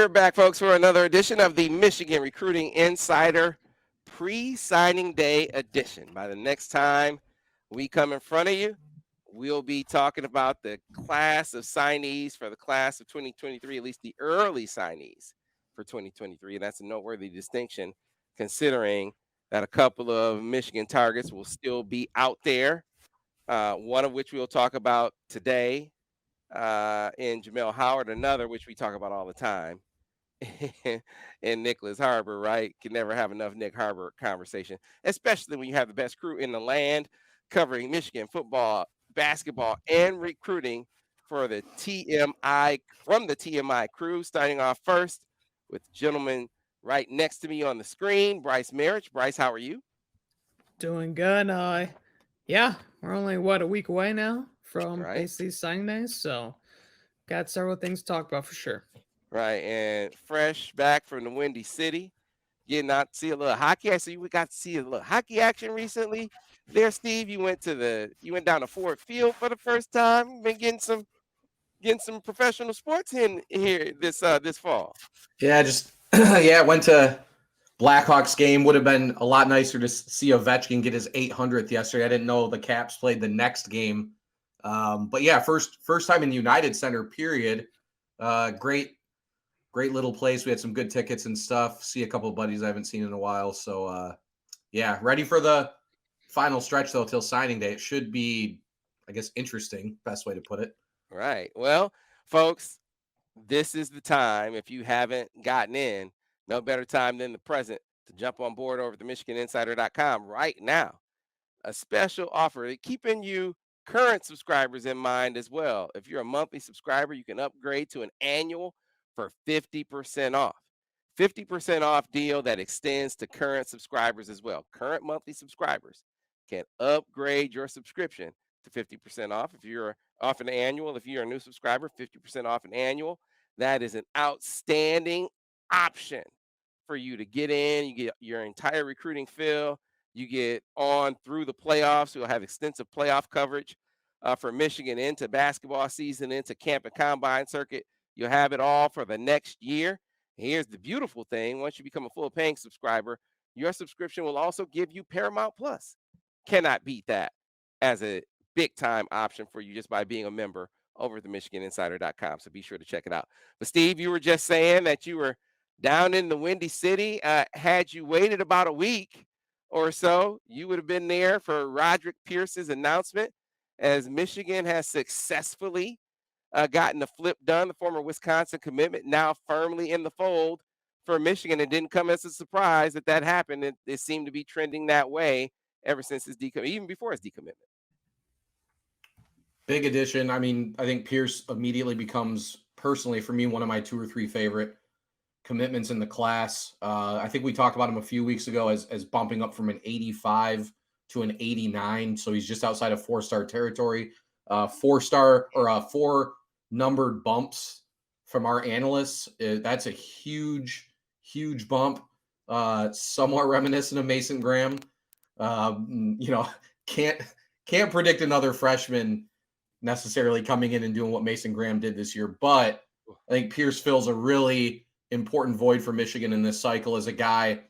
we're back, folks, for another edition of the Michigan Recruiting Insider pre-signing day edition. By the next time we come in front of you, we'll be talking about the class of signees for the class of 2023, at least the early signees for 2023. And that's a noteworthy distinction considering that a couple of Michigan targets will still be out there, one of which we'll talk about today in Jamil Howard, another which we talk about all the time in Nicholas Harbor, right? Can never have enough Nick Harbor conversation, especially when you have the best crew in the land covering Michigan football, basketball, and recruiting for the TMI crew. Starting off first with the gentleman right next to me on the screen, Brice Marich. Brice, how are you? Doing good. Yeah, we're only a week away now from Right, basically signing days, so got several things to talk about for sure. right, and fresh back from the Windy City, getting out to see a little hockey. I see we got to see a little hockey action recently. There, Steve, you went down to Ford Field for the first time. Been getting some professional sports in here this fall. Yeah, just yeah, went to Blackhawks game. Would have been a lot nicer to see Ovechkin get his 800th yesterday. I didn't know the Caps played the next game. But yeah, first time in United Center, period. Great little place. We had some good tickets and stuff. See a couple of buddies I haven't seen in a while. So yeah, ready for the final stretch though till signing day. It should be, I guess, interesting. Best way to put it. Right. Well, folks, this is the time. If you haven't gotten in, no better time than the present to jump on board over at the MichiganInsider.com right now. A special offer, keeping you current subscribers in mind as well. If you're a monthly subscriber, you can upgrade to an annual for 50% off. 50% off deal that extends to current subscribers as well. Current monthly subscribers can upgrade your subscription to 50% off. If you're off an annual, if you're a new subscriber, 50% off an annual. That is an outstanding option for you to get in. You get your entire recruiting fill. You get on through the playoffs. We'll have extensive playoff coverage for Michigan into basketball season, into camp and combine circuit. You'll have it all for the next year. Here's the beautiful thing. Once you become a full paying subscriber, your subscription will also give you Paramount Plus. Cannot beat that as a big time option for you just by being a member over at the MichiganInsider.com. So be sure to check it out. But Steve, you were just saying that you were down in the Windy City. Had you waited about a week or so, you would have been there for Roderick Pierce's announcement as Michigan has successfully gotten the flip done. The former Wisconsin commitment now firmly in the fold for Michigan. It didn't come as a surprise that happened. It seemed to be trending that way ever since his decommitment, even before his decommitment. Big addition. I mean, I think Pierce immediately becomes, personally, for me, one of my 2 or 3 favorite commitments in the class. I think we talked about him a few weeks ago as bumping up from an 85 to an 89. So he's just outside of 4-star territory. 4-star or 4 numbered bumps from our analysts. That's a huge bump. Somewhat reminiscent of Mason Graham. Can't predict another freshman necessarily coming in and doing what Mason Graham did this year, but I think Pierce fills a really important void for Michigan in this cycle as a guy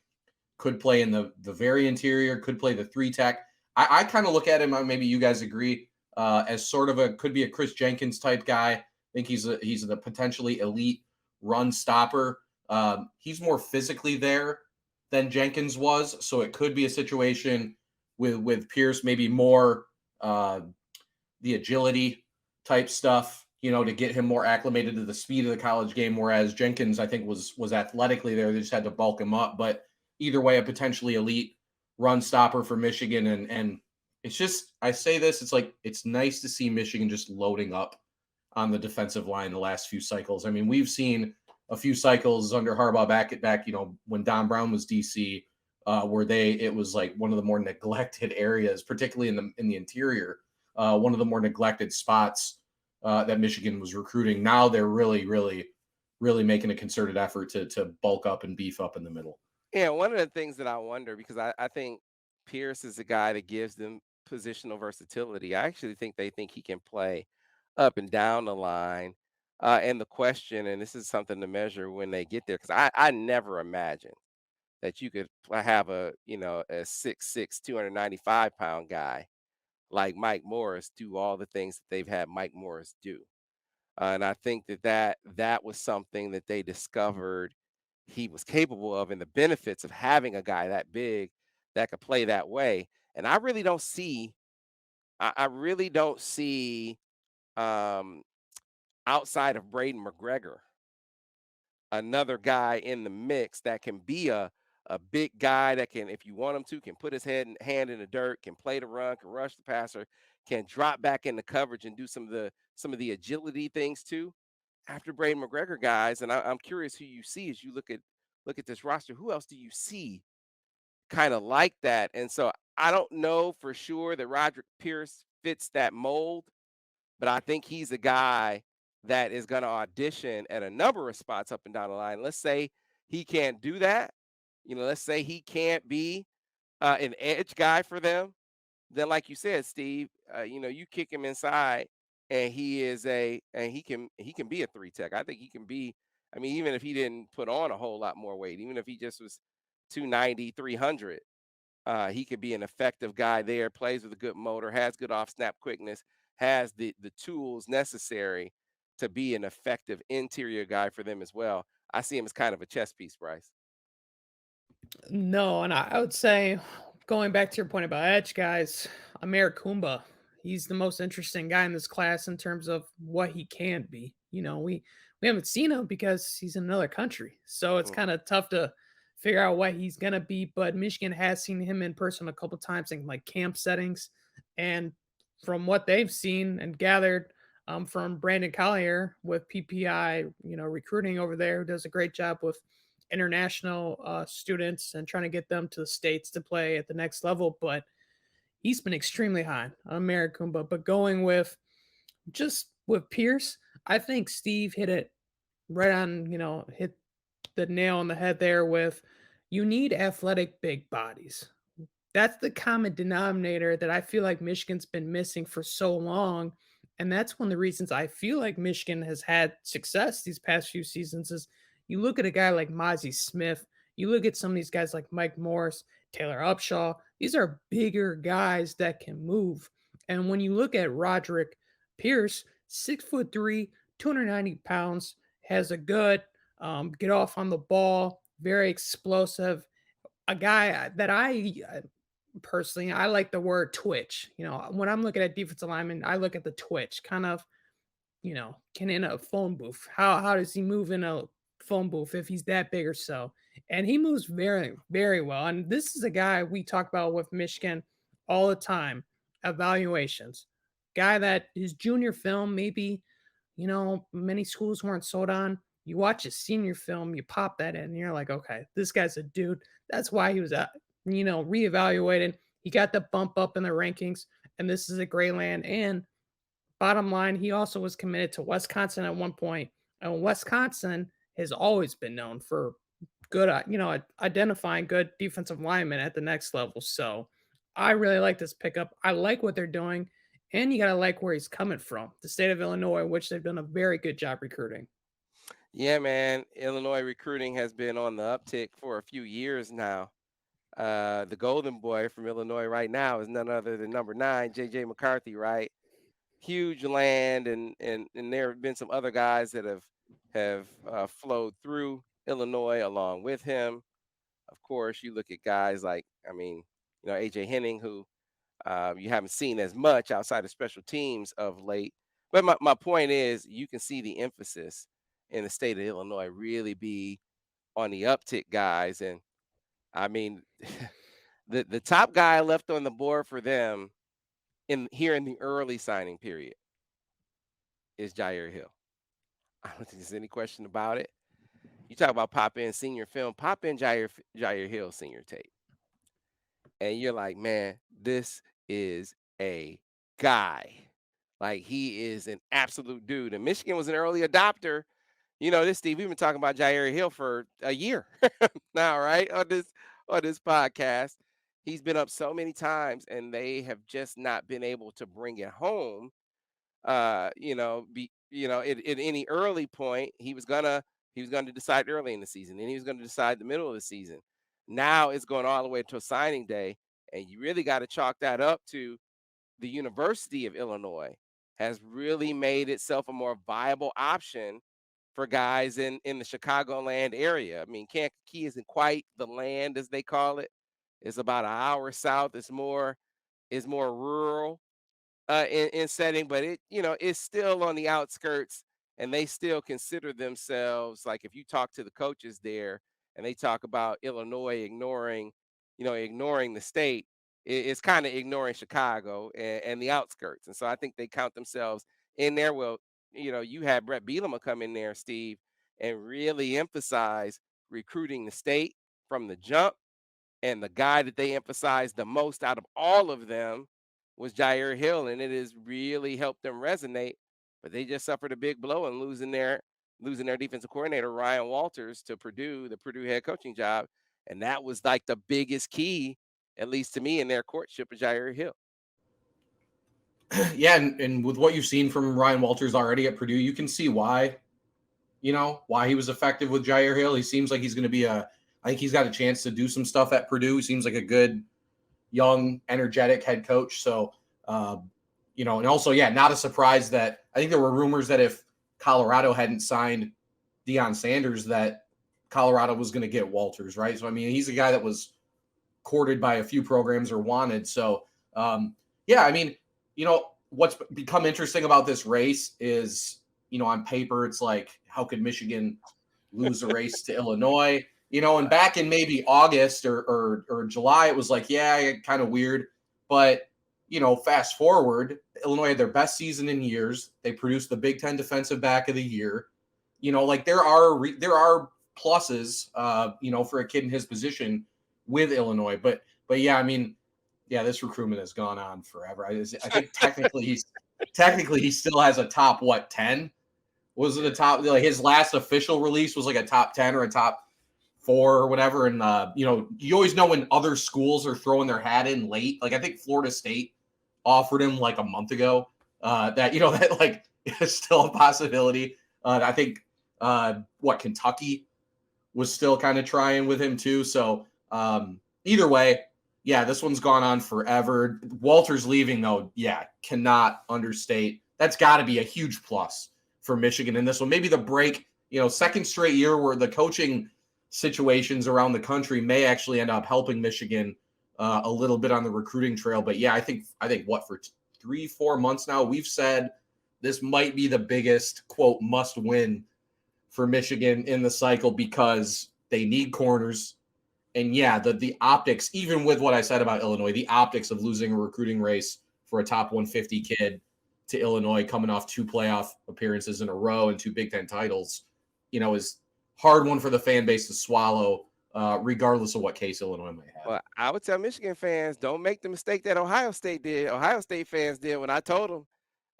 could play in the very interior, could play the 3-tech. I kind of look at him, maybe you guys agree, as sort of could be a Chris Jenkins type guy. I think he's a potentially elite run stopper. He's more physically there than Jenkins was, so it could be a situation with Pierce, maybe more the agility type stuff, to get him more acclimated to the speed of the college game. Whereas Jenkins, I think, was athletically there. They just had to bulk him up. But either way, a potentially elite run stopper for Michigan. And it's just, I say this, it's nice to see Michigan just loading up on the defensive line the last few cycles. I mean, we've seen a few cycles under Harbaugh back, when Don Brown was DC, where it was like one of the more neglected areas, particularly in the interior, one of the more neglected spots that Michigan was recruiting. Now they're really, really, really making a concerted effort to bulk up and beef up in the middle. Yeah, one of the things that I wonder, because I think Pierce is a guy that gives them positional versatility. I actually think they think he can play up and down the line. And the question, and this is something to measure when they get there, because I never imagined that you could have a 6'6", 295-pound guy like Mike Morris do all the things that they've had Mike Morris do. And I think that was something that they discovered he was capable of, and the benefits of having a guy that big that could play that way. And I really don't see um, outside of Braden McGregor another guy in the mix that can be a big guy that can, if you want him to, can put his hand in the dirt, can play the run, can rush the passer, can drop back into coverage and do some of the agility things too. After Braden McGregor guys, and I'm curious who you see as you look at this roster. Who else do you see kind of like that? And so I don't know for sure that Roderick Pierce fits that mold, but I think he's a guy that is going to audition at a number of spots up and down the line. Let's say he can't do that. Let's say he can't be an edge guy for them. Then, like you said, Steve, you kick him inside, and he can be a three tech. I think he can be. I mean, even if he didn't put on a whole lot more weight, even if he just was 290, 300. He could be an effective guy there, plays with a good motor, has good off snap quickness, has the tools necessary to be an effective interior guy for them as well. I see him as kind of a chess piece, Bryce. No, and I would say, going back to your point about edge guys, Amir Kumba, he's the most interesting guy in this class in terms of what he can be. We haven't seen him because he's in another country, so it's Mm. kind of tough to figure out what he's gonna be. But Michigan has seen him in person a couple times in like camp settings, and from what they've seen and gathered from Brandon Collier with PPI, recruiting over there, who does a great job with international students and trying to get them to the states to play at the next level. But he's been extremely high on Americumba. But going with just with Pierce, I think Steve hit it right on. Hit the nail on the head there with you need athletic big bodies. That's the common denominator that I feel like Michigan's been missing for so long. And that's one of the reasons I feel like Michigan has had success these past few seasons is you look at a guy like Mozzie Smith, you look at some of these guys like Mike Morris, Taylor Upshaw. These are bigger guys that can move. And when you look at Roderick Pierce, 6'3", 290 pounds, has a good get off on the ball, very explosive. A guy that personally, I like the word twitch. When I'm looking at defensive linemen, I look at the twitch, kind of, can in a phone booth. How does he move in a phone booth if he's that big or so? And he moves very, very well. And this is a guy we talk about with Michigan all the time. Evaluations. Guy that his junior film, maybe, many schools weren't sold on. You watch his senior film, you pop that in, and you're like, okay, this guy's a dude. That's why he was reevaluated. He got the bump up in the rankings, and this is a great land. And bottom line, he also was committed to Wisconsin at one point, and Wisconsin has always been known for good, identifying good defensive linemen at the next level. So I really like this pickup. I like what they're doing, and you got to like where he's coming from, the state of Illinois, which they've done a very good job recruiting. Yeah, man. Illinois recruiting has been on the uptick for a few years now. The golden boy from Illinois right now is none other than number 9, J.J. McCarthy, right? Huge land, and there have been some other guys that have flowed through Illinois along with him. Of course, you look at guys like, I mean, AJ Henning, who you haven't seen as much outside of special teams of late. But my point is, you can see the emphasis in the state of Illinois really be on the uptick guys. And I mean, the top guy left on the board for them in the early signing period is Jair Hill. I don't think there's any question about it. You talk about pop in senior film, pop in Jair Hill senior tape, and you're like, man, this is a guy. Like, he is an absolute dude. And Michigan was an early adopter. This Steve, we've been talking about Jair Hill for a year now, right? On this podcast. He's been up so many times, and they have just not been able to bring it home. at any early point, he was gonna decide early in the season, and he was gonna decide the middle of the season. Now it's going all the way to signing day, and you really got to chalk that up to the University of Illinois has really made itself a more viable option for guys in the Chicagoland area. I mean, Kankakee isn't quite the land as they call it. It's about an hour south. It's more rural in setting, but it's still on the outskirts, and they still consider themselves like if you talk to the coaches there, and they talk about Illinois ignoring the state, it's kind of ignoring Chicago and the outskirts, and so I think they count themselves in there. Well, you had Brett Bielema come in there, Steve, and really emphasize recruiting the state from the jump, and the guy that they emphasized the most out of all of them was Jair Hill, and it has really helped them resonate. But they just suffered a big blow in losing their defensive coordinator Ryan Walters to Purdue, the Purdue head coaching job, and that was like the biggest key, at least to me, in their courtship of Jair Hill. Yeah, and with what you've seen from Ryan Walters already at Purdue, you can see why he was effective with Jair Hill. He seems like he's going to be I think he's got a chance to do some stuff at Purdue. He seems like a good, young, energetic head coach. So, and also, yeah, not a surprise that I think there were rumors that if Colorado hadn't signed Deion Sanders, that Colorado was going to get Walters, right? So, I mean, he's a guy that was courted by a few programs or wanted. So, yeah, I mean, what's become interesting about this race is, on paper, it's like, how could Michigan lose a race to Illinois? And back in maybe August or July, it was like, yeah, kind of weird. But, fast forward, Illinois had their best season in years. They produced the Big Ten Defensive Back of the Year. Like there are pluses, for a kid in his position with Illinois. But yeah, I mean, yeah, this recruitment has gone on forever. I think technically he still has a top 10. Was it a top, like his last official release was like a top 10 or a top 4 or whatever. And, you always know when other schools are throwing their hat in late. Like I think Florida State offered him like a month ago that that like is still a possibility. I think Kentucky was still kind of trying with him too. So either way, yeah, this one's gone on forever. Walters leaving though, yeah, cannot understate. That's got to be a huge plus for Michigan in this one. Maybe the break, second straight year where the coaching situations around the country may actually end up helping Michigan a little bit on the recruiting trail. But yeah, I think for 3-4 months now, we've said this might be the biggest, quote, must win for Michigan in the cycle because they need corners. And yeah, the optics, even with what I said about Illinois, the optics of losing a recruiting race for a top 150 kid to Illinois coming off 2 playoff appearances in a row and 2 Big Ten titles, is hard one for the fan base to swallow, regardless of what case Illinois might have. Well, I would tell Michigan fans, don't make the mistake that Ohio State did. Ohio State fans did when I told them,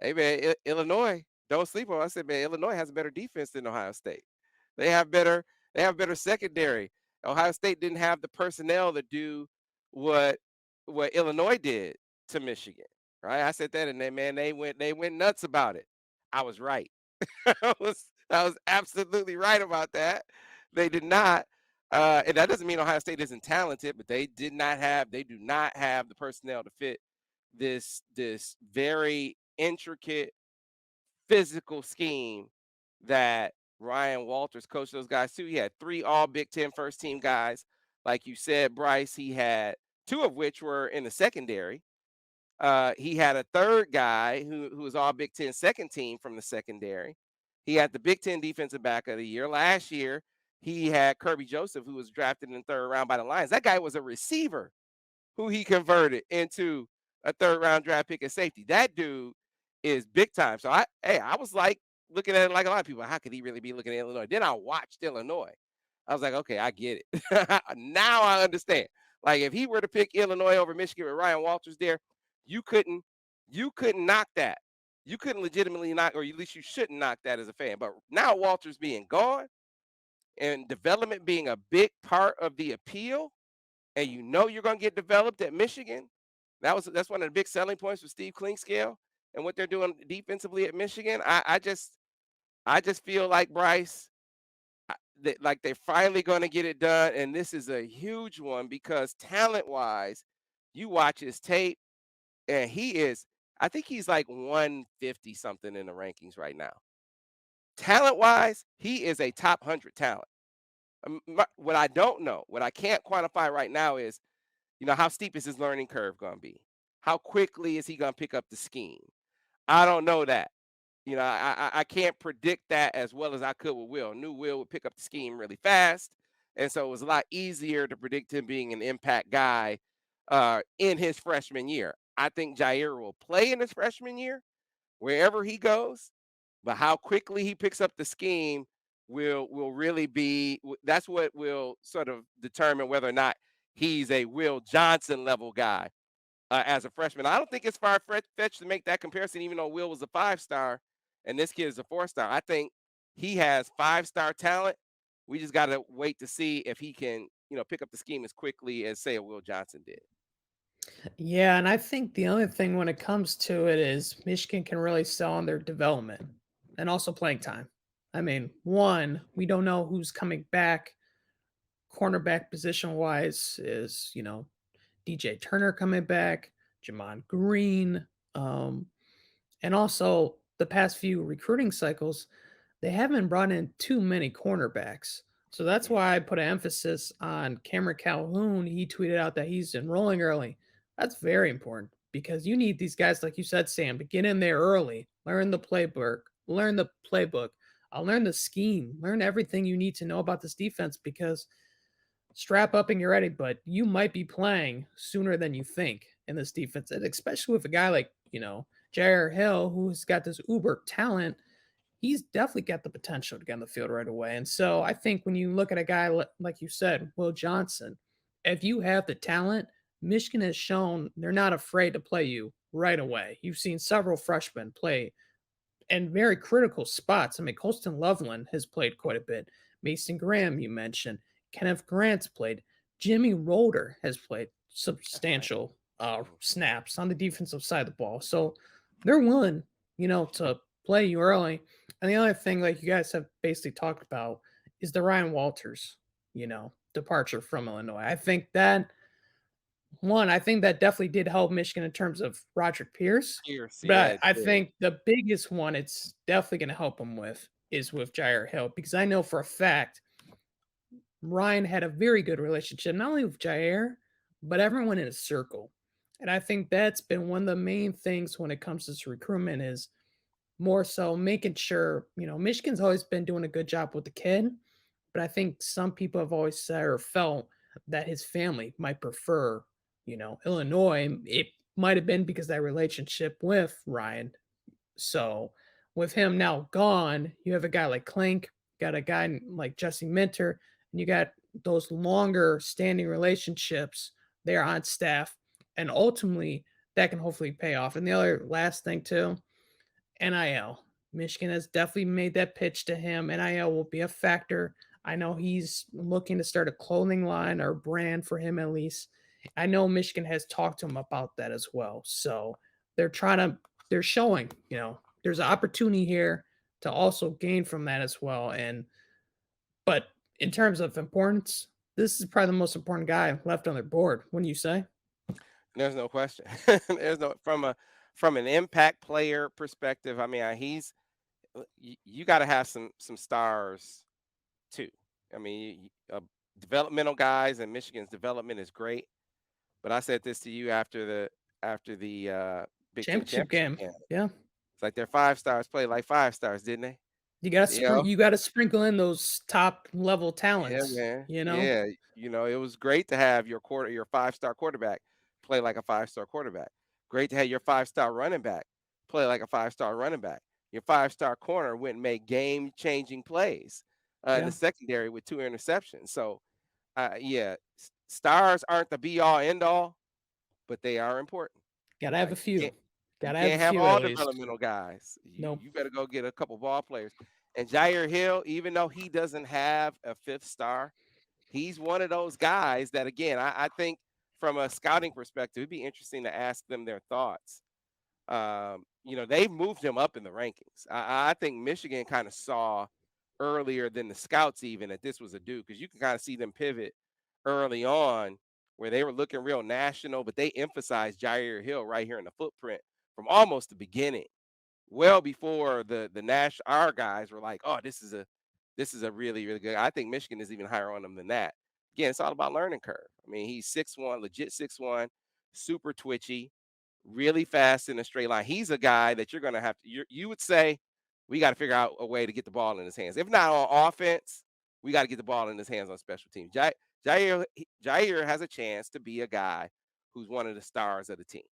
hey, man, Illinois, don't sleep on. I said, man, Illinois has a better defense than Ohio State. They have better secondary. Ohio State didn't have the personnel to do what Illinois did to Michigan, right? I said that, and they went nuts about it. I was right. I was absolutely right about that. They did not, and that doesn't mean Ohio State isn't talented, but they do not have the personnel to fit this very intricate physical scheme that Ryan Walters coached those guys too. He had 3 all Big Ten first team guys. Like you said, Brice, he had 2 of which were in the secondary. He had a third guy who was all Big Ten second team from the secondary. He had the Big Ten Defensive Back of the Year. Last year, he had Kirby Joseph, who was drafted in the 3rd round by the Lions. That guy was a receiver who he converted into a 3rd round draft pick at safety. That dude is big time. So I was like looking at it like a lot of people. How could he really be looking at Illinois? Then I watched Illinois. I was like, okay, I get it. Now I understand. Like if he were to pick Illinois over Michigan with Ryan Walters there, you couldn't knock that. You couldn't legitimately knock, or at least you shouldn't knock that as a fan. But now Walters being gone and development being a big part of the appeal, and you're going to get developed at Michigan. That's one of the big selling points with Steve Clinkscale and what they're doing defensively at Michigan. I just feel like Brice, like they're finally going to get it done, and this is a huge one because talent-wise, you watch his tape, and he is. I think he's like 150 something in the rankings right now. Talent-wise, he is a top 100 talent. What I don't know, what I can't quantify right now is, how steep is his learning curve going to be? How quickly is he going to pick up the scheme? I don't know that. I can't predict that as well as I could with Will. Knew Will would pick up the scheme really fast, and so it was a lot easier to predict him being an impact guy in his freshman year. I think Jyaire will play in his freshman year wherever he goes, but how quickly he picks up the scheme will really be that's what will sort of determine whether or not he's a Will Johnson level guy as a freshman. I don't think it's far-fetched to make that comparison, even though Will was a 5-star and this kid is a 4-star. I think he has 5-star talent. We just got to wait to see if he can, pick up the scheme as quickly as, say, a Will Johnson did. Yeah, and I think the other thing when it comes to it is Michigan can really sell on their development and also playing time. I mean, one, we don't know who's coming back cornerback position wise. Is, DJ Turner coming back, Jamon Green, um, and also the past few recruiting cycles, they haven't brought in too many cornerbacks. So that's why I put an emphasis on Cameron Calhoun. He tweeted out that he's enrolling early. That's very important because you need these guys, like you said, Sam, to get in there early, learn the playbook, learn the scheme, learn everything you need to know about this defense because strap up and you're ready, but you might be playing sooner than you think in this defense. And especially with a guy like, Jair Hill, who's got this uber talent, he's definitely got the potential to get on the field right away. And so I think when you look at a guy like you said, Will Johnson, if you have the talent, Michigan has shown they're not afraid to play you right away. You've seen several freshmen play in very critical spots. I mean, Colston Loveland has played quite a bit. Mason Graham, you mentioned. Kenneth Grant's played. Jimmy Roeder has played substantial snaps on the defensive side of the ball. So they're willing, to play you early. And the other thing, like you guys have basically talked about, is the Ryan Walters, departure from Illinois. I think that definitely did help Michigan in terms of Roderick Pierce. Pierce, yeah, But it I did. think the biggest one it's definitely going to help him with is with Jair Hill because I know for a fact Ryan had a very good relationship, not only with Jyaire, but everyone in his circle. And I think that's been one of the main things when it comes to this recruitment is more so making sure, Michigan's always been doing a good job with the kid, but I think some people have always said or felt that his family might prefer, Illinois. It might have been because that relationship with Ryan. So with him now gone, you have a guy like Clink, got a guy like Jesse Minter, and you got those longer standing relationships there on staff. And ultimately, that can hopefully pay off. And the other last thing, too, NIL. Michigan has definitely made that pitch to him. NIL will be a factor. I know he's looking to start a clothing line or brand for him at least. I know Michigan has talked to him about that as well. So they're showing, there's an opportunity here to also gain from that as well. But in terms of importance, this is probably the most important guy left on their board. Wouldn't you say? There's no question. There's no from an impact player perspective. I mean, you got to have some stars too. I mean, developmental guys and Michigan's development is great. But I said this to you after the Big Ten Championship championship game. game. Yeah. It's like their 5-stars played like 5-stars, didn't they? You know? You gotta sprinkle in those top level Yeah, talents, man. Yeah, it was great to have your 5-star quarterback play like a 5-star quarterback. Great to have your 5-star running back play like a 5-star running back. Your 5-star corner went and made game-changing plays in the Yeah. secondary with 2 interceptions. So, yeah, stars aren't the be-all, end-all, but they are important. Gotta have a You few. can't you Gotta have a can't have few at all least. developmental guys. You Nope. you better go get a couple ball players. And Jair Hill, even though he doesn't have a 5th star, he's one of those guys that, again, I think from a scouting perspective, it'd be interesting to ask them their thoughts They moved him up in the rankings. I think Michigan kind of saw earlier than the scouts even that this was a dude, because you can kind of see them pivot early on where they were looking real national, but they emphasized Jair Hill right here in the footprint from almost the beginning, well before our guys were like, oh, this is a really, really good. I think Michigan is even higher on them than that. Again, it's all about learning curve. I mean, he's 6'1", legit 6'1", super twitchy, really fast in a straight line. He's a guy that you're gonna have to. You would say we got to figure out a way to get the ball in his hands. If not on offense, we got to get the ball in his hands on special teams. Jyaire has a chance to be a guy who's one of the stars of the team.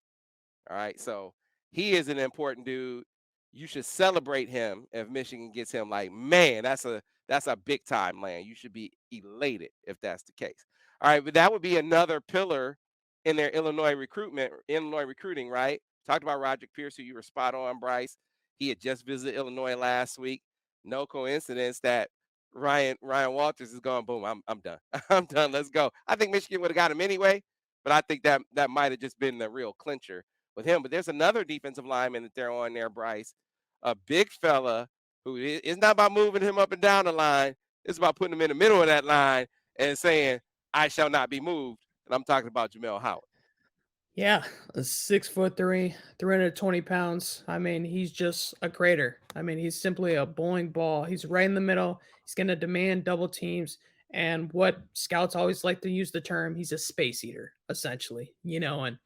All right. So he is an important dude. You should celebrate him if Michigan gets him. Like, man, that's a big time land. You should be elated if that's the case. All right, but that would be another pillar in their Illinois recruiting, right? Talked about Roderick Pierce, who you were spot on, Brice. He had just visited Illinois last week. No coincidence that Ryan Walters is going, boom, I'm done. I'm done. Let's go. I think Michigan would have got him anyway, but I think that might have just been the real clincher with him. But there's another defensive lineman that they're on there, Brice, a big fella who is not about moving him up and down the line. It's about putting him in the middle of that line and saying, I shall not be moved. And I'm talking about Jamil Howard. Yeah, 6'3", 320 pounds. I mean, he's just a crater. I mean, he's simply a bowling ball. He's right in the middle. He's going to demand double teams. And what scouts always like to use the term, he's a space eater, essentially. And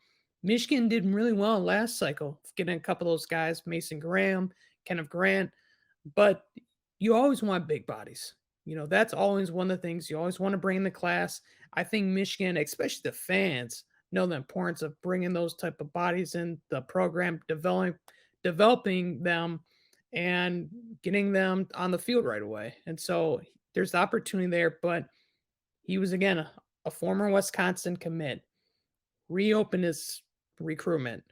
Michigan did really well last cycle, getting a couple of those guys, Mason Graham, Kenneth Grant. But you always want big bodies. That's always one of the things you always want to bring in the class. I think Michigan, especially the fans, know the importance of bringing those type of bodies in the program, developing them and getting them on the field right away. And so there's the opportunity there, but he was, again, a former Wisconsin commit, reopened his recruitment.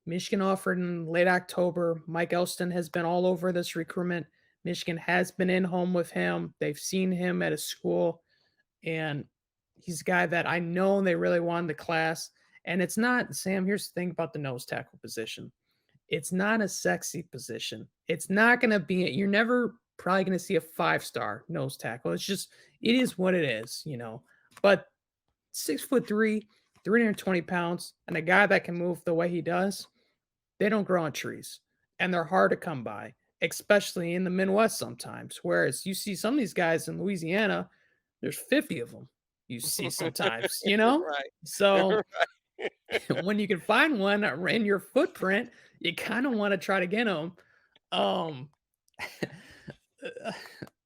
Michigan offered in late October. Mike Elston has been all over this recruitment. Michigan has been in home with him. They've seen him at a school, and he's a guy that I know they really wanted the class. And it's not, Sam, here's the thing about the nose tackle position. It's not a sexy position. It's not going to be, you're never probably going to see a 5-star nose tackle. It is what it is, But 6'3", 320 pounds, and a guy that can move the way he does, they don't grow on trees. And they're hard to come by, especially in the Midwest sometimes. Whereas you see some of these guys in Louisiana, there's 50 of them you see sometimes, Right. So when you can find one in your footprint, you kind of want to try to get them.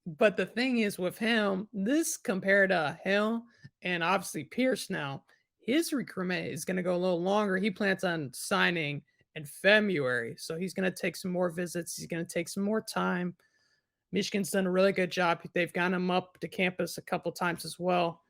But the thing is with him, this compared to Hill and obviously Pierce now, his recruitment is going to go a little longer. He plans on signing in February. So he's going to take some more visits. He's going to take some more time. Michigan's done a really good job. They've gotten him up to campus a couple times as well.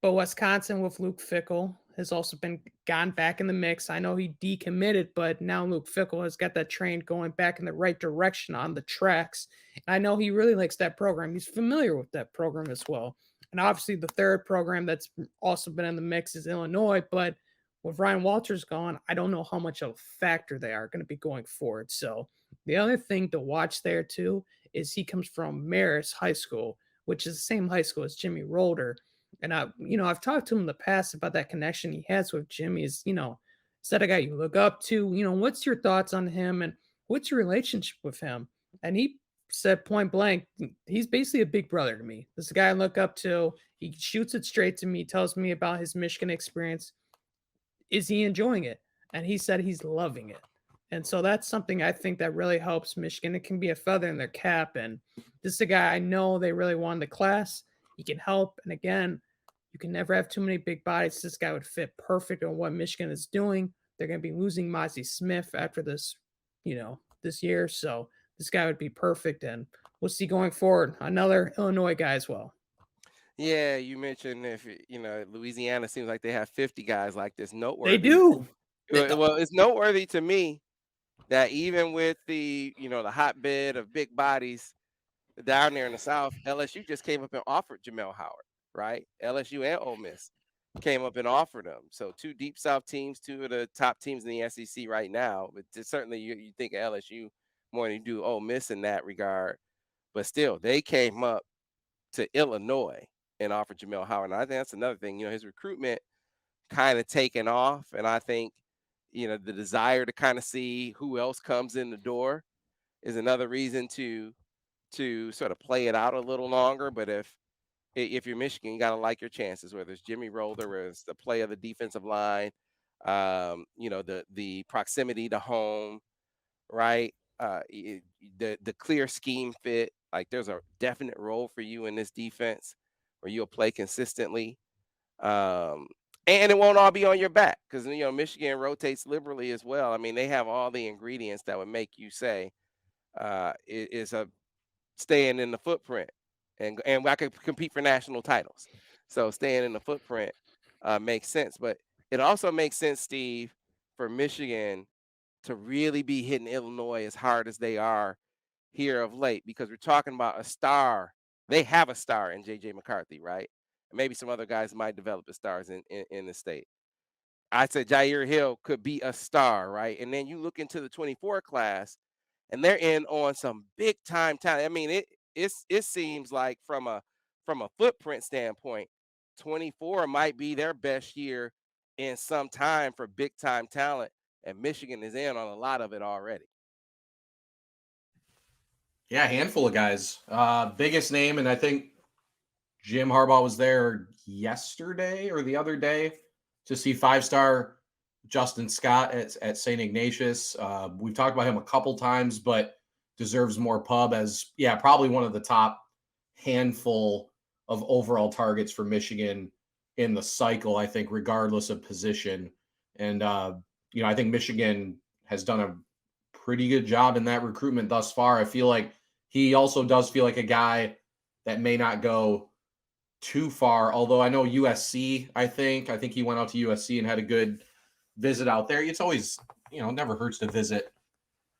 But Wisconsin with Luke Fickell has also gone back in the mix. I know he decommitted, but now Luke Fickell has got that train going back in the right direction on the tracks. I know he really likes that program. He's familiar with that program as well. And obviously the third program that's also been in the mix is Illinois, but with Ryan Walters gone, I don't know how much of a factor they are going to be going forward. So the other thing to watch there too is he comes from Marist High School, which is the same high school as Jimmy Rolder. And I've talked to him in the past about that connection he has with Jimmy. Is that a guy you look up to? What's your thoughts on him and what's your relationship with him? And he said point blank, he's basically a big brother to me. This is a guy I look up to. He shoots it straight to me, tells me about his Michigan experience. Is he enjoying it? And he said he's loving it. And so that's something I think that really helps Michigan. It can be a feather in their cap. And this is a guy I know they really wanted the class. He can help. And again, you can never have too many big bodies. This guy would fit perfect on what Michigan is doing. They're going to be losing Mozzie Smith after this, this year. So this guy would be perfect. And we'll see going forward, another Illinois guy as well. Yeah, you mentioned if Louisiana seems like they have 50 guys like this. Noteworthy. They do. Well, it's noteworthy to me that even with the hotbed of big bodies down there in the South, LSU just came up and offered Jamel Howard, right? LSU and Ole Miss. came up and offered him. So two Deep South teams, two of the top teams in the SEC right now. But certainly you think of LSU more than you do Ole Miss in that regard. But still, they came up to Illinois and offered Jamil Howard. And I think that's another thing. His recruitment kind of taken off, and I think the desire to kind of see who else comes in the door is another reason to sort of play it out a little longer. But if you're Michigan, you got to like your chances, whether it's Jimmy Rolder, whether it's the play of the defensive line, the proximity to home, right? The clear scheme fit. Like there's a definite role for you in this defense where you'll play consistently. Um, and it won't all be on your back because Michigan rotates liberally as well. I mean, they have all the ingredients that would make you say it is a staying in the footprint, and I could compete for national titles. So staying in the footprint makes sense, but it also makes sense, Steve, for Michigan to really be hitting Illinois as hard as they are here of late, because we're talking about a star. They have a star in J.J. McCarthy, right? And maybe some other guys might develop as stars in the state. I said Jair Hill could be a star, right? And then you look into the 24 class, and they're in on some big time talent. I mean, it seems like from a footprint standpoint, 24 might be their best year in some time for big time talent, and Michigan is in on a lot of it already. Yeah, a handful of guys. Biggest name, and I think Jim Harbaugh was there yesterday or the other day to see 5-star Justin Scott at St. Ignatius. We've talked about him a couple times, but deserves more pub as, probably one of the top handful of overall targets for Michigan in the cycle, I think, regardless of position. And, I think Michigan has done a pretty good job in that recruitment thus far. I feel like he also does feel like a guy that may not go too far, although I know USC, I think he went out to USC and had a good visit out there. It's always, never hurts to visit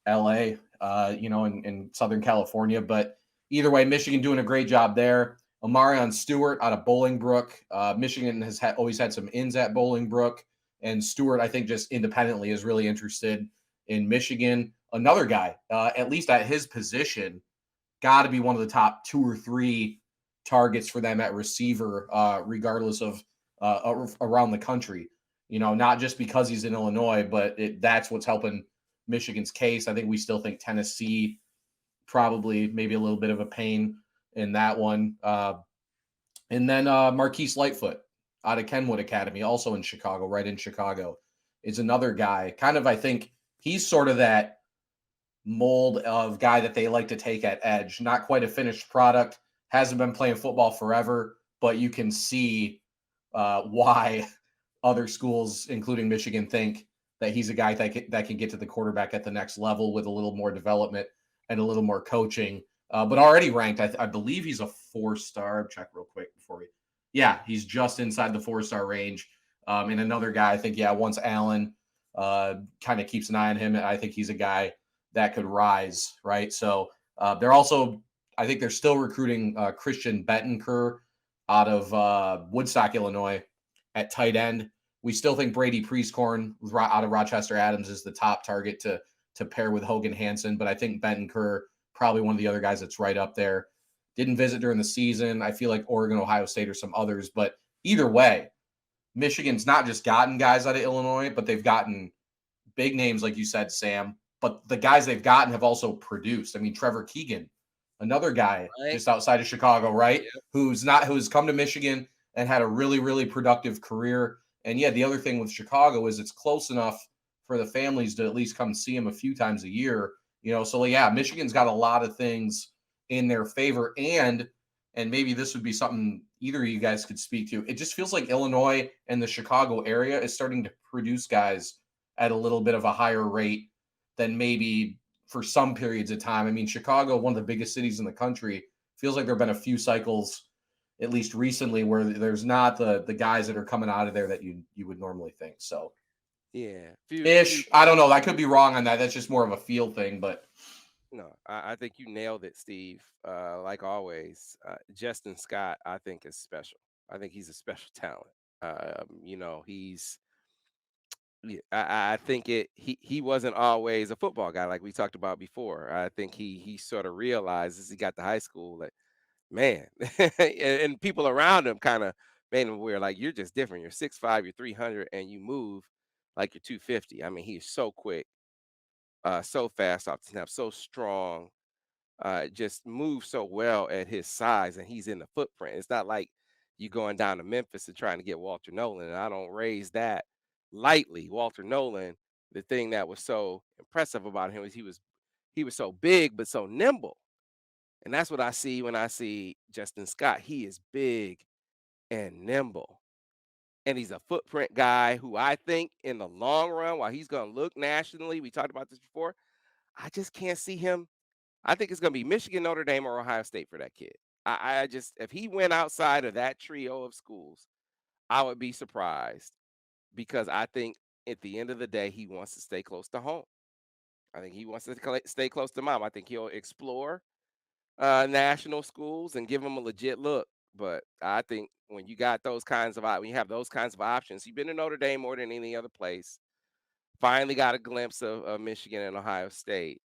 LA, in Southern California. But either way, Michigan doing a great job there. Omarion Stewart out of Bolingbrook. Michigan has always had some ins at Bolingbrook. And Stewart, I think, just independently is really interested in Michigan. Another guy, at least at his position, got to be one of the top 2 or 3 targets for them at receiver, regardless of around the country. Not just because he's in Illinois, but that's what's helping Michigan's case. I think we still think Tennessee probably maybe a little bit of a pain in that one. And then Marquise Lightfoot out of Kenwood Academy, also in Chicago, right in Chicago, is another guy. Kind of, I think he's sort of that mold of guy that they like to take at edge. Not quite a finished product, hasn't been playing football forever, but you can see why other schools, including Michigan, think that he's a guy that can get to the quarterback at the next level with a little more development and a little more coaching. But already ranked, I believe he's a 4-star. Check real quick before we. Yeah, he's just inside the 4-star range. And another guy, I think, once Allen kind of keeps an eye on him, I think he's a guy that could rise, right? So they're also, I think they're still recruiting Christian Bettenker out of Woodstock, Illinois at tight end. We still think Brady Priestcorn out of Rochester Adams is the top target to pair with Hogan Hansen, but I think Bettenker, probably one of the other guys that's right up there. Didn't visit during the season. I feel like Oregon, Ohio State, or some others. But either way, Michigan's not just gotten guys out of Illinois, but they've gotten big names, like you said, Sam. But the guys they've gotten have also produced. I mean, Trevor Keegan, another guy just outside of Chicago, right? Yep. Who's come to Michigan and had a really, really productive career. And the other thing with Chicago is it's close enough for the families to at least come see him a few times a year. So Michigan's got a lot of things in their favor. And maybe this would be something either of you guys could speak to. It just feels like Illinois and the Chicago area is starting to produce guys at a little bit of a higher rate than maybe for some periods of time. I mean, Chicago, one of the biggest cities in the country, feels like there have been a few cycles, at least recently, where there's not the guys that are coming out of there that you would normally think. So ish. I don't know. I could be wrong on that. That's just more of a feel thing, but no, I think you nailed it, Steve. Like always, Justin Scott, I think, is special. I think he's a special talent. He's yeah, I think he wasn't always a football guy like we talked about before. I think he sort of realized as he got to high school that man, and people around him kind of made him aware like you're just different. You're 6'5", you're 300, and you move like you're 250. I mean, he's so quick, so fast off the snap, so strong, just moves so well at his size, and he's in the footprint. It's not like you going down to Memphis and trying to get Walter Nolan. And I don't raise that lightly. Walter Nolan, the thing that was so impressive about him was he was so big but so nimble. And that's what I see when I see Justin Scott. He is big and nimble. And he's a footprint guy who I think in the long run, while he's going to look nationally, we talked about this before, I just can't see him. I think it's going to be Michigan, Notre Dame, or Ohio State for that kid. I just, if he went outside of that trio of schools, I would be surprised because I think at the end of the day, he wants to stay close to home. I think he wants to stay close to mom. I think he'll explore national schools and give them a legit look. But I think when you got those kinds of when you have those kinds of options, you've been to Notre Dame more than any other place. Finally got a glimpse of Michigan and Ohio State,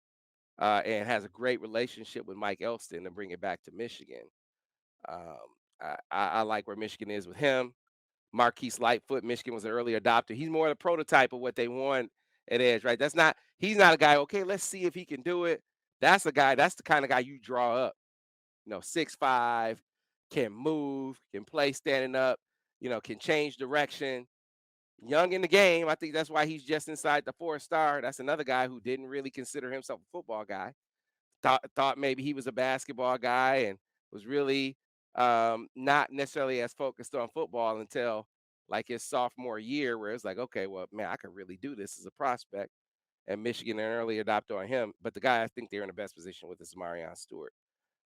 and has a great relationship with Mike Elston to bring it back to Michigan. Um, I like where Michigan is with him. Marquise Lightfoot, Michigan was an early adopter. He's more the prototype of what they want at edge, right? He's not a guy, okay, let's see if he can do it. That's a guy, that's the kind of guy you draw up. 6'5", can move, can play standing up, can change direction. Young in the game. I think that's why he's just inside the 4-star. That's another guy who didn't really consider himself a football guy. Thought maybe he was a basketball guy and was really not necessarily as focused on football until like his sophomore year, where it's like, okay, well, man, I could really do this as a prospect. And Michigan an early adopter on him. But the guy I think they're in the best position with is Marion Stewart.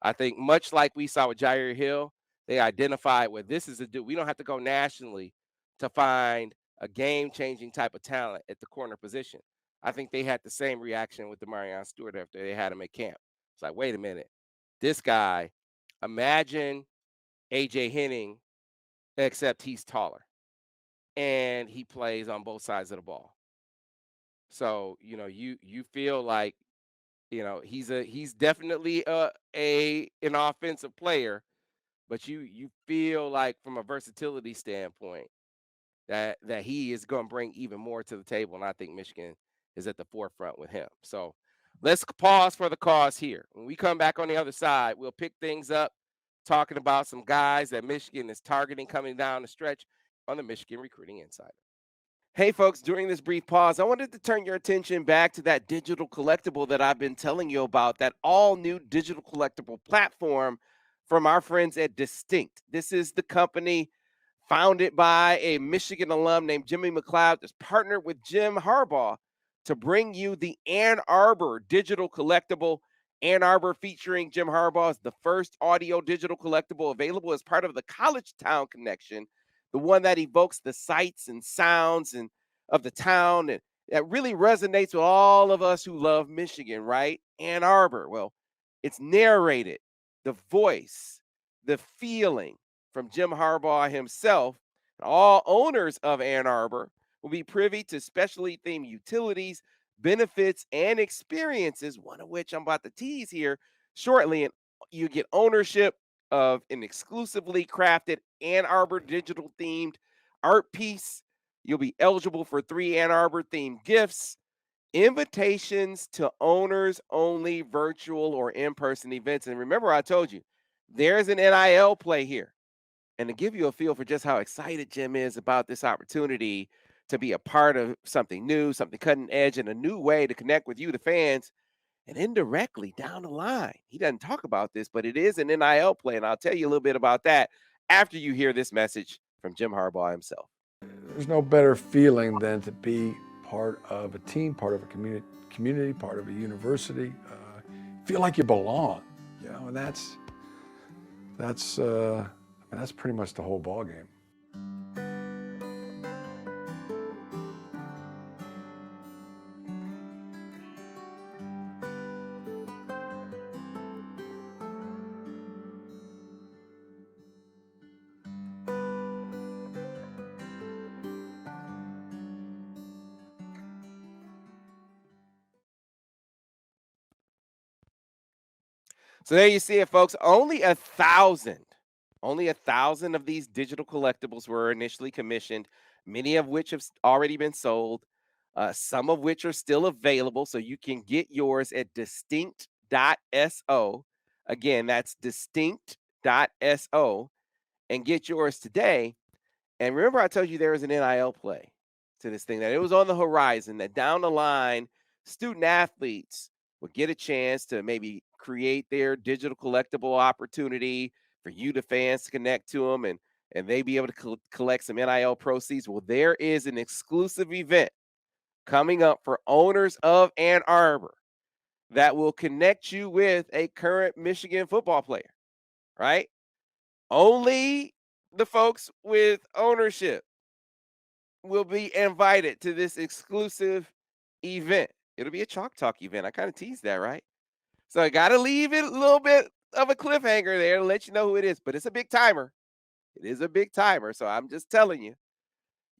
I think much like we saw with Jair Hill, they identified well, this is a dude. We don't have to go nationally to find a game-changing type of talent at the corner position. I think they had the same reaction with the Marion Stewart after they had him at camp. It's like, wait a minute, this guy. Imagine AJ Henning, except he's taller and he plays on both sides of the ball. So you feel like he's definitely an offensive player, but you feel like from a versatility standpoint that he is going to bring even more to the table, and I think Michigan is at the forefront with him. So let's pause for the cause here. When we come back on the other side, we'll pick things up talking about some guys that Michigan is targeting coming down the stretch on the Michigan Recruiting Insider. Hey, folks, during this brief pause, I wanted to turn your attention back to that digital collectible that I've been telling you about, that all new digital collectible platform from our friends at Distinct. This is the company founded by a Michigan alum named Jimmy McLeod, that's partnered with Jim Harbaugh to bring you the Ann Arbor digital collectible. Ann Arbor featuring Jim Harbaugh is the first audio digital collectible available as part of the College Town Connection, the one that evokes the sights and sounds and of the town, and that really resonates with all of us who love Michigan, right? Ann Arbor. Well, it's narrated, the voice, the feeling from Jim Harbaugh himself. All owners of Ann Arbor will be privy to specially themed utilities, benefits, and experiences, one of which I'm about to tease here shortly. And you get ownership of an exclusively crafted Ann Arbor digital themed art piece. You'll be eligible for 3 Ann Arbor themed gifts, invitations to owners only virtual or in-person events. And remember, I told you there's an NIL play here. And to give you a feel for just how excited Jim is about this opportunity to be a part of something new, something cutting edge, and a new way to connect with you, the fans, and indirectly down the line. He doesn't talk about this, but it is an NIL play, and I'll tell you a little bit about that after you hear this message from Jim Harbaugh himself. There's no better feeling than to be part of a team, part of a community, part of a university. Feel like you belong, and that's pretty much the whole ball game. So there you see it, folks. Only 1,000 of these digital collectibles were initially commissioned, many of which have already been sold, some of which are still available. So you can get yours at distinct.so. Again, that's distinct.so and get yours today. And remember, I told you there was an NIL play to this thing, that it was on the horizon, that down the line, student athletes would get a chance to maybe create their digital collectible opportunity for you, the fans, to connect to them, and they be able to collect some NIL proceeds. Well, there is an exclusive event coming up for owners of Ann Arbor that will connect you with a current Michigan football player, right? Only the folks with ownership will be invited to this exclusive event. It'll be a Chalk Talk event. I kind of teased that, right? So I got to leave it a little bit of a cliffhanger there to let you know who it is, but it's a big timer. It is a big timer. So I'm just telling you,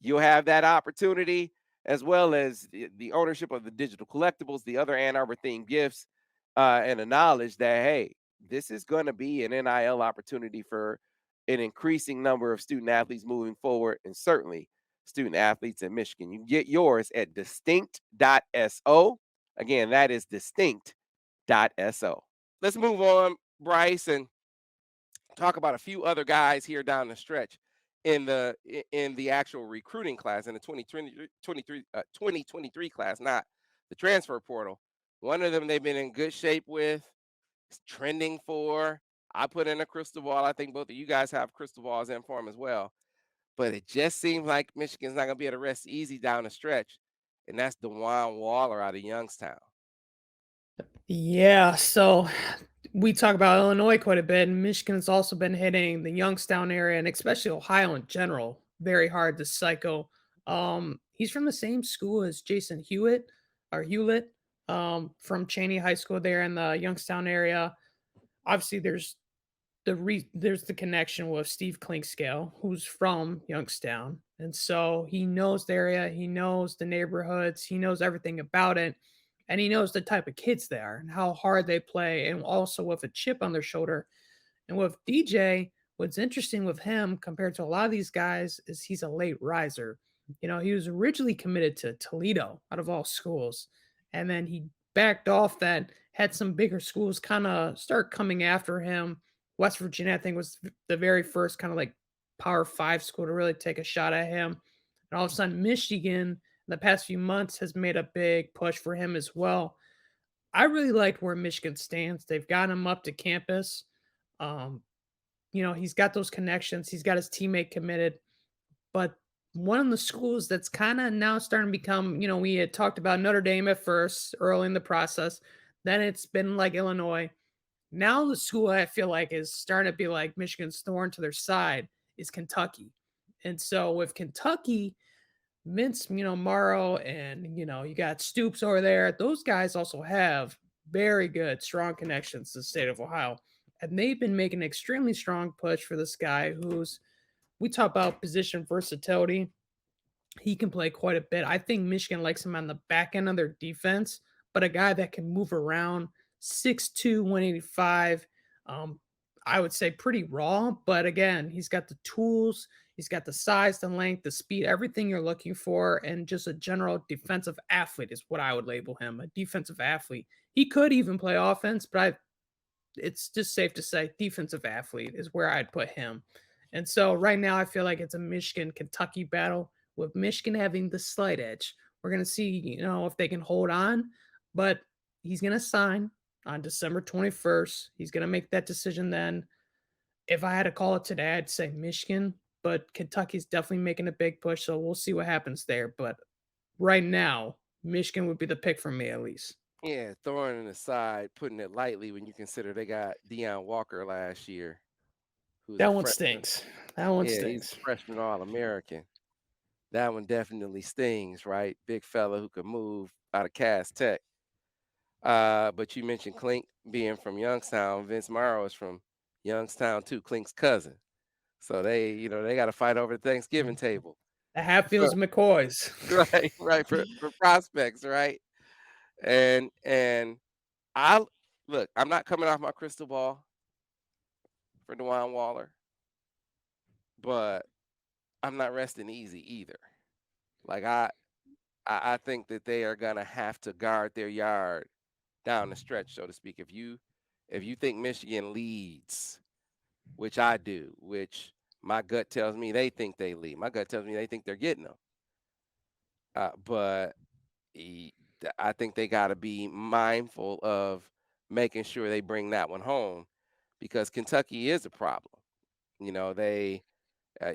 you'll have that opportunity, as well as the ownership of the digital collectibles, the other Ann Arbor themed gifts, and the knowledge that, hey, this is going to be an NIL opportunity for an increasing number of student athletes moving forward, and certainly student athletes in Michigan. You can get yours at distinct.so. Again, that is distinct.so. Let's move on, Brice, and talk about a few other guys here down the stretch in the actual recruiting class, in the 2023 class, not the transfer portal. One of them they've been in good shape with, trending for. I put in a crystal ball. I think both of you guys have crystal balls in for him as well. But it just seems like Michigan's not going to be able to rest easy down the stretch. And that's Dwayne Waller out of Youngstown. Yeah, so we talk about Illinois quite a bit, and Michigan's also been hitting the Youngstown area and especially Ohio in general very hard this cycle. He's from the same school as Jason Hewitt or Hewlett, from Cheney High School there in the Youngstown area. Obviously, there's the connection with Steve Klinkscale, who's from Youngstown, and so he knows the area, he knows the neighborhoods, he knows everything about it, and he knows the type of kids they are and how hard they play, and also with a chip on their shoulder. And with DJ, what's interesting with him compared to a lot of these guys is he's a late riser. He was originally committed to Toledo out of all schools, and then he backed off that, had some bigger schools kind of start coming after him. West Virginia, I think, was the very first kind of like Power Five school to really take a shot at him. And all of a sudden, Michigan in the past few months has made a big push for him as well. I really liked where Michigan stands. They've got him up to campus. Um, he's got those connections. He's got his teammate committed. But one of the schools that's kind of now starting to become, we had talked about Notre Dame at first, early in the process. Then it's been like Illinois. Now the school I feel like is starting to be like Michigan's thorn to their side is Kentucky. And so with Kentucky, Vince, Morrow, and you got Stoops over there. Those guys also have very good, strong connections to the state of Ohio. And they've been making an extremely strong push for this guy who's, we talk about position versatility. He can play quite a bit. I think Michigan likes him on the back end of their defense, but a guy that can move around, 6'2", 185. I would say pretty raw, but again, he's got the tools, he's got the size, the length, the speed, everything you're looking for, and just a general defensive athlete is what I would label him, a defensive athlete. He could even play offense, but it's just safe to say defensive athlete is where I'd put him. And so right now I feel like it's a Michigan-Kentucky battle with Michigan having the slight edge. We're going to see, if they can hold on, but he's going to sign on December 21st. He's going to make that decision then. If I had to call it today, I'd say Michigan, but Kentucky's definitely making a big push, so we'll see what happens there. But right now, Michigan would be the pick for me at least. Yeah, throwing it aside, putting it lightly when you consider they got Deion Walker last year, who's That a one freshman. stinks. That one Yeah, he's stinks. a freshman All-American. That one definitely stings, right? Big fella who could move out of Cass Tech. But you mentioned Clink being from Youngstown. Vince Morrow is from Youngstown too, Clink's cousin. So they got to fight over the Thanksgiving table. The Hatfields, McCoys. Right, for prospects, right? And I look, I'm not coming off my crystal ball for Dwayne Waller, but I'm not resting easy either. Like I think that they are gonna have to guard their yard down the stretch, so to speak. If you think Michigan leads, which I do, which my gut tells me they think they lead. My gut tells me they think they're getting them. But I think they got to be mindful of making sure they bring that one home because Kentucky is a problem. You know,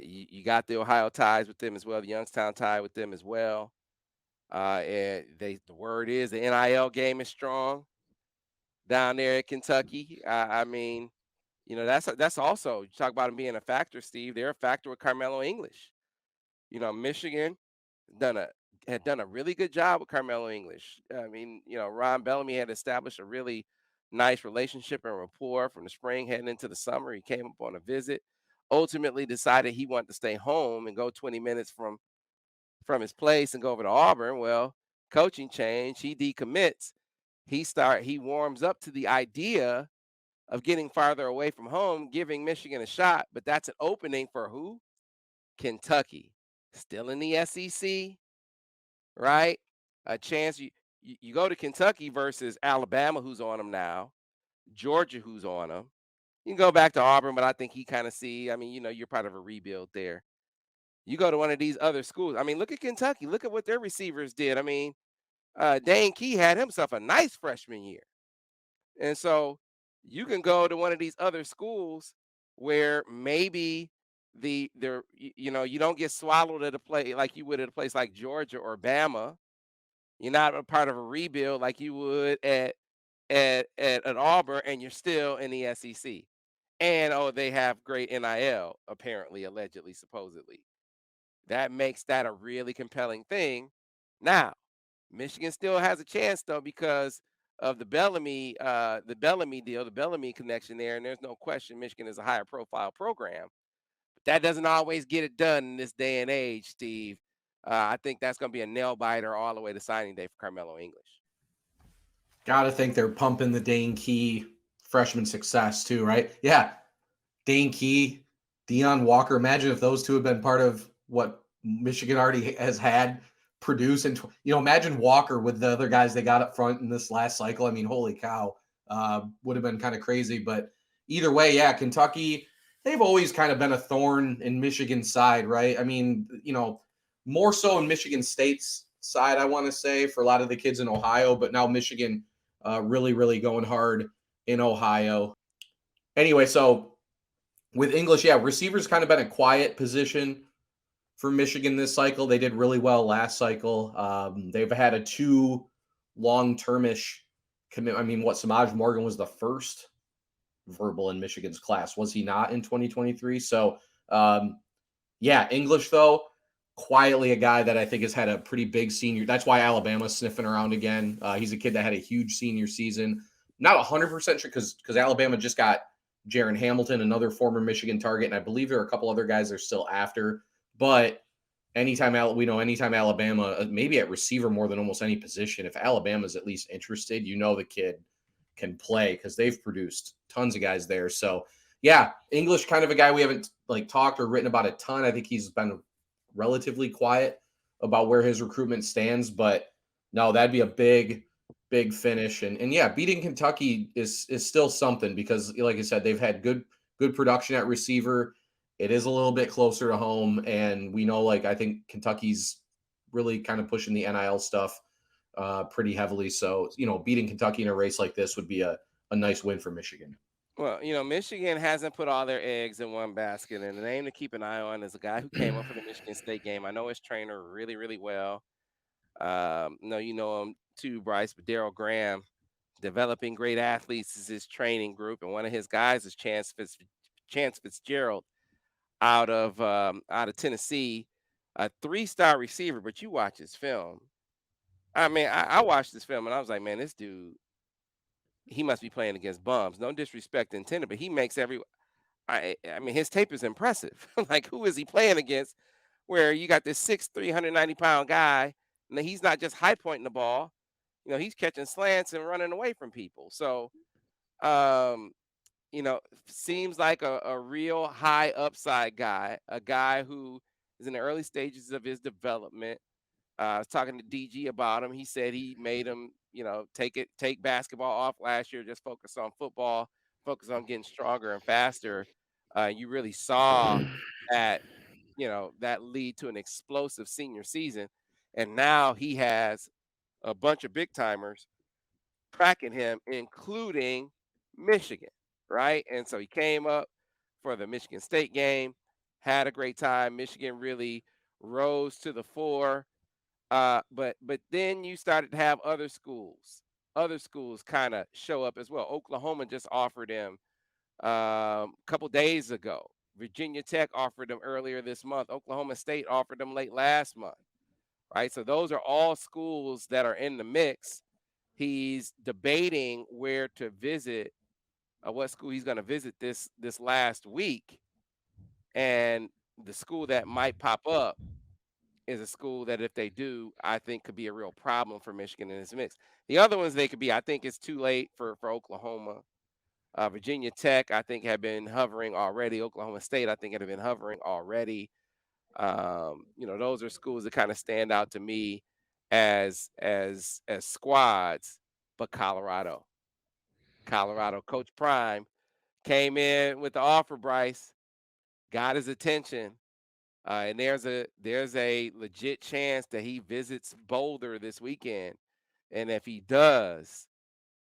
you got the Ohio ties with them as well, the Youngstown tie with them as well. And the word is the NIL game is strong down there at Kentucky. I mean, you know, that's also you talk about them being a factor, Steve. They're a factor with Karmello English. You know, Michigan done a had done a really good job with Karmello English. I mean, you know, Ron Bellamy had established a really nice relationship and rapport from the spring heading into the summer. He came up on a visit, ultimately decided he wanted to stay home and go 20 minutes from his place and go over to Auburn. Well, coaching change, he decommits. He warms up to the idea of getting farther away from home, giving Michigan a shot, but that's an opening for who? Kentucky. Still in the SEC, right? A chance you go to Kentucky versus Alabama, who's on them now, Georgia, who's on them. You can go back to Auburn, but I think he kind of see. I mean, you know, you're part of a rebuild there. You go to one of these other schools. I mean, look at Kentucky. Look at what their receivers did. I mean, Dane Key had himself a nice freshman year, and so you can go to one of these other schools where maybe you know you don't get swallowed at a play like you would at a place like Georgia or Bama. You're not a part of a rebuild like you would at Auburn, and you're still in the SEC. And oh, they have great NIL, apparently, allegedly, supposedly. That makes that a really compelling thing. Now, Michigan still has a chance though because of the Bellamy deal, the Bellamy connection there, and there's no question Michigan is a higher profile program. But that doesn't always get it done in this day and age, Steve. I think that's going to be a nail biter all the way to signing day for Karmello English. Gotta think they're pumping the Dane Key freshman success too, right? Yeah. Dane Key, Deion Walker. Imagine if those two had been part of what Michigan already has had produce. And, imagine Walker with the other guys they got up front in this last cycle. I mean, holy cow, would have been kind of crazy. But either way, yeah, Kentucky, they've always kind of been a thorn in Michigan's side, right? I mean, more so in Michigan State's side, I want to say, for a lot of the kids in Ohio. But now Michigan really, really going hard in Ohio. Anyway, so with English, yeah, receivers kind of been a quiet position for Michigan this cycle. They did really well last cycle. They've had a 2 long-termish commit. I mean, Samaj Morgan was the first verbal in Michigan's class, was he not, in 2023? So, yeah, English, though, quietly a guy that I think has had a pretty big senior. That's why Alabama's sniffing around again. He's a kid that had a huge senior season. Not 100% sure because Alabama just got Jaron Hamilton, another former Michigan target, and I believe there are a couple other guys they're still after. But anytime Alabama, maybe at receiver more than almost any position, if Alabama's at least interested, the kid can play because they've produced tons of guys there. So, yeah, English kind of a guy we haven't talked or written about a ton. I think he's been relatively quiet about where his recruitment stands, but no, that'd be a big finish. And yeah, beating Kentucky is still something because, like I said, they've had good production at receiver. It is a little bit closer to home, and we know, I think Kentucky's really kind of pushing the NIL stuff pretty heavily. So, beating Kentucky in a race like this would be a nice win for Michigan. Well, Michigan hasn't put all their eggs in one basket, and the name to keep an eye on is a guy who came up for the Michigan State game. I know his trainer really, really well. No, you know him too, Brice, but Darryl Graham, developing great athletes is his training group, and one of his guys is Chance Fitzgerald out of Tennessee, a 3-star receiver. But you watch his film. I mean, I watched this film and I was like, man, this dude, he must be playing against bums. No disrespect intended, but he makes I mean, his tape is impressive. Like, who is he playing against? Where you got this 6'3", 190-pound guy, and he's not just high pointing the ball. He's catching slants and running away from people. So, Um, seems like a real high upside guy, a guy who is in the early stages of his development. I was talking to DG about him. He said he made him, take basketball off last year, just focus on football, focus on getting stronger and faster. You really saw that, that lead to an explosive senior season. And now he has a bunch of big timers tracking him, including Michigan, right? And so he came up for the Michigan State game, had a great time. Michigan really rose to the fore. But then you started to have other schools kind of show up as well. Oklahoma just offered him a couple days ago. Virginia Tech offered him earlier this month. Oklahoma State offered him late last month, right? So those are all schools that are in the mix. He's debating where to visit, what school he's going to visit this last week, and the school that might pop up is a school that, if they do, I think could be a real problem for Michigan in this mix. The other ones they could be, I think it's too late for Oklahoma. Virginia Tech, I think, had been hovering already. Oklahoma State, I think, had been hovering already. Those are schools that kind of stand out to me as squads. But Colorado, Coach Prime came in with the offer. Brice got his attention. And there's a legit chance that he visits Boulder this weekend. And if he does,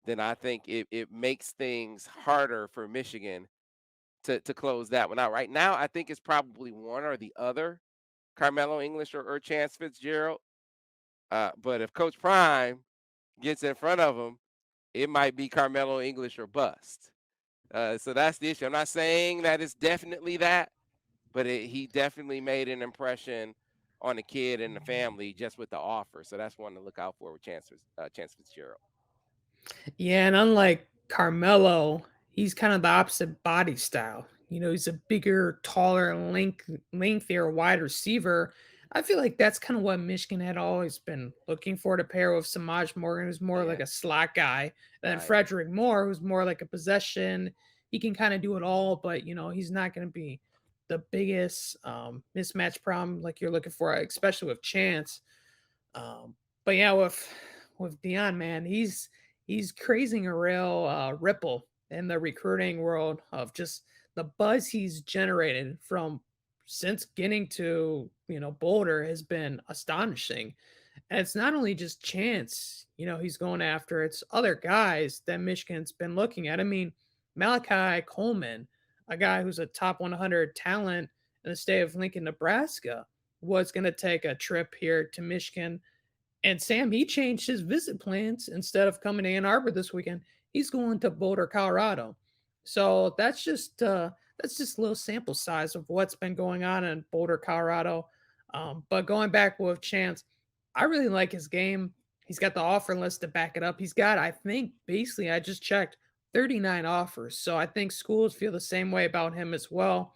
then I think it makes things harder for Michigan to close that one out. Right now, I think it's probably one or the other, Karmello English or Chance Fitzgerald. But if Coach Prime gets in front of him, it might be Karmello English or bust. So that's the issue. I'm not saying that it's definitely that, but he definitely made an impression on the kid and the family just with the offer. So that's one to look out for with Chance Fitzgerald. Yeah, and unlike Carmelo, he's kind of the opposite body style. He's a bigger, taller, lengthier wide receiver. I feel like that's kind of what Michigan had always been looking for, to pair with Samaj Morgan, who's more like a slot guy, than Right. Frederick Moore, who's more like a possession. He can kind of do it all, but he's not going to be the biggest mismatch problem like you're looking for, especially with Chance. But yeah, with Dion, man, he's creating a real ripple in the recruiting world of just the buzz he's generated from since getting to Boulder has been astonishing. And it's not only just Chance, he's going after, it's other guys that Michigan's been looking at. I mean, Malachi Coleman, a guy who's a top 100 talent in the state of Lincoln, Nebraska, was going to take a trip here to Michigan. And Sam, he changed his visit plans. Instead of coming to Ann Arbor this weekend, he's going to Boulder, Colorado. So that's just a little sample size of what's been going on in Boulder, Colorado. But going back with Chance, I really like his game. He's got the offer list to back it up. He's got, I think, basically, I just checked, 39 offers. So I think schools feel the same way about him as well.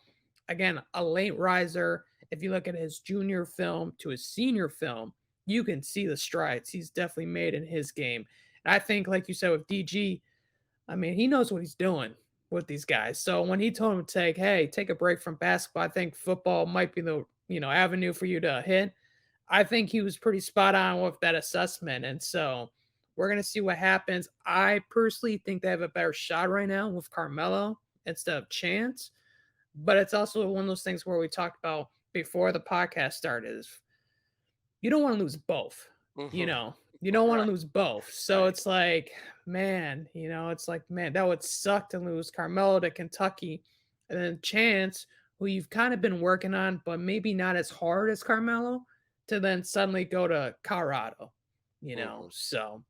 Again, a late riser. If you look at his junior film to his senior film, you can see the strides he's definitely made in his game. And I think, like you said with DG, I mean, he knows what he's doing with these guys. So when he told him to take a break from basketball, I think football might be the avenue for you to hit. I think he was pretty spot on with that assessment. And so we're gonna see what happens. I personally think they have a better shot right now with Karmello instead of Chance. But it's also one of those things where we talked about before the podcast started is you don't want to lose both. You don't want Right. to lose both. So Right. it's like, man, that would suck to lose Karmello to Kentucky. And then Chance, who you've kind of been working on, but maybe not as hard as Karmello, to then suddenly go to Colorado, So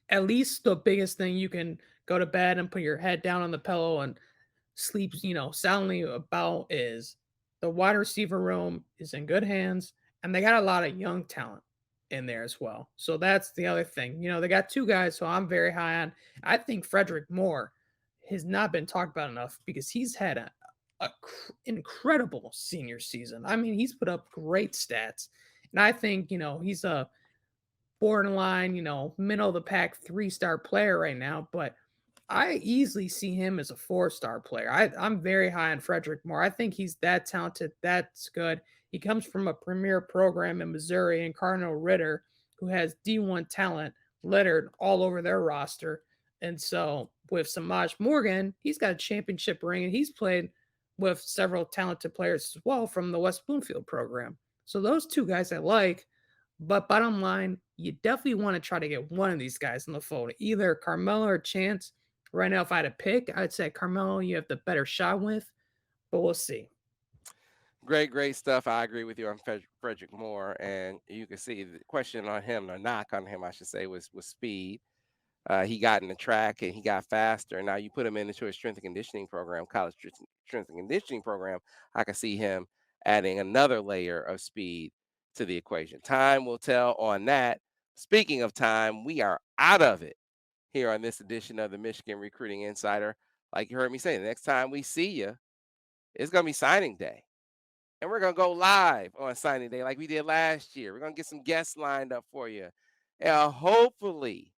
at least the biggest thing, you can go to bed and put your head down on the pillow and sleep, soundly about, is the wide receiver room is in good hands, and they got a lot of young talent in there as well. So that's the other thing. They got two guys who I'm very high on. I think Frederick Moore has not been talked about enough because he's had a incredible senior season. I mean, he's put up great stats. And I think, he's a borderline, middle of the pack 3-star player right now, but I easily see him as a 4-star player. I'm very high on Frederick Moore. I think he's that talented, that's good. He comes from a premier program in Missouri and Cardinal Ritter, who has D1 talent littered all over their roster. And so with Samaj Morgan, he's got a championship ring and he's played with several talented players as well from the West Bloomfield program. So those two guys I like. But bottom line, you definitely want to try to get one of these guys in the fold, either Karmello or Chance. Right now, if I had to pick, I'd say Karmello you have the better shot with, but we'll see. Great stuff. I agree with you on Frederick Moore, and you can see the question on him, the knock on him, I should say, was speed. He got in the track and he got faster. Now you put him into a strength and conditioning program, college strength and conditioning program. I can see him adding another layer of speed to the equation. Time will tell on that. Speaking of time, we are out of it here on this edition of the Michigan Recruiting Insider. Like you heard me say, the next time we see you, it's going to be signing day. And we're going to go live on signing day like we did last year. We're going to get some guests lined up for you. And hopefully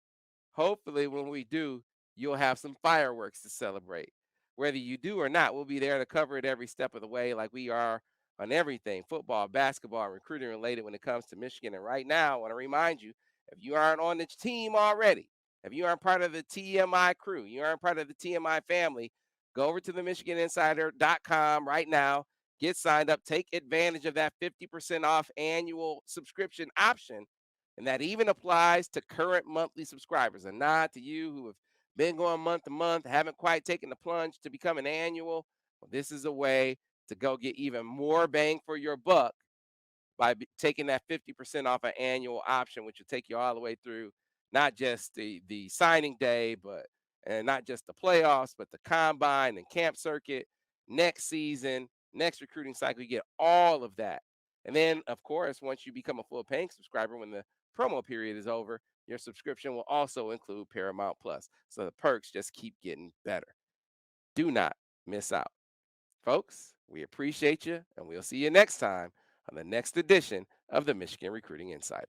when we do, you'll have some fireworks to celebrate. Whether you do or not, we'll be there to cover it every step of the way like we are on everything football, basketball, and recruiting related when it comes to Michigan. And right now, I want to remind you, if you aren't on the team already, if you aren't part of the TMI crew, you aren't part of the TMI family, go over to the MichiganInsider.com right now, get signed up, take advantage of that 50% off annual subscription option. And that even applies to current monthly subscribers. And not to you who have been going month to month, haven't quite taken the plunge to become an annual. Well, this is a way to go get even more bang for your buck by taking that 50% off an annual option, which will take you all the way through not just the signing day, but and not just the playoffs, but the combine and camp circuit, next season, next recruiting cycle. You get all of that. And then, of course, once you become a full paying subscriber, when the promo period is over, your subscription will also include Paramount Plus. So the perks just keep getting better. Do not miss out. Folks, we appreciate you, and we'll see you next time on the next edition of the Michigan Recruiting Insider.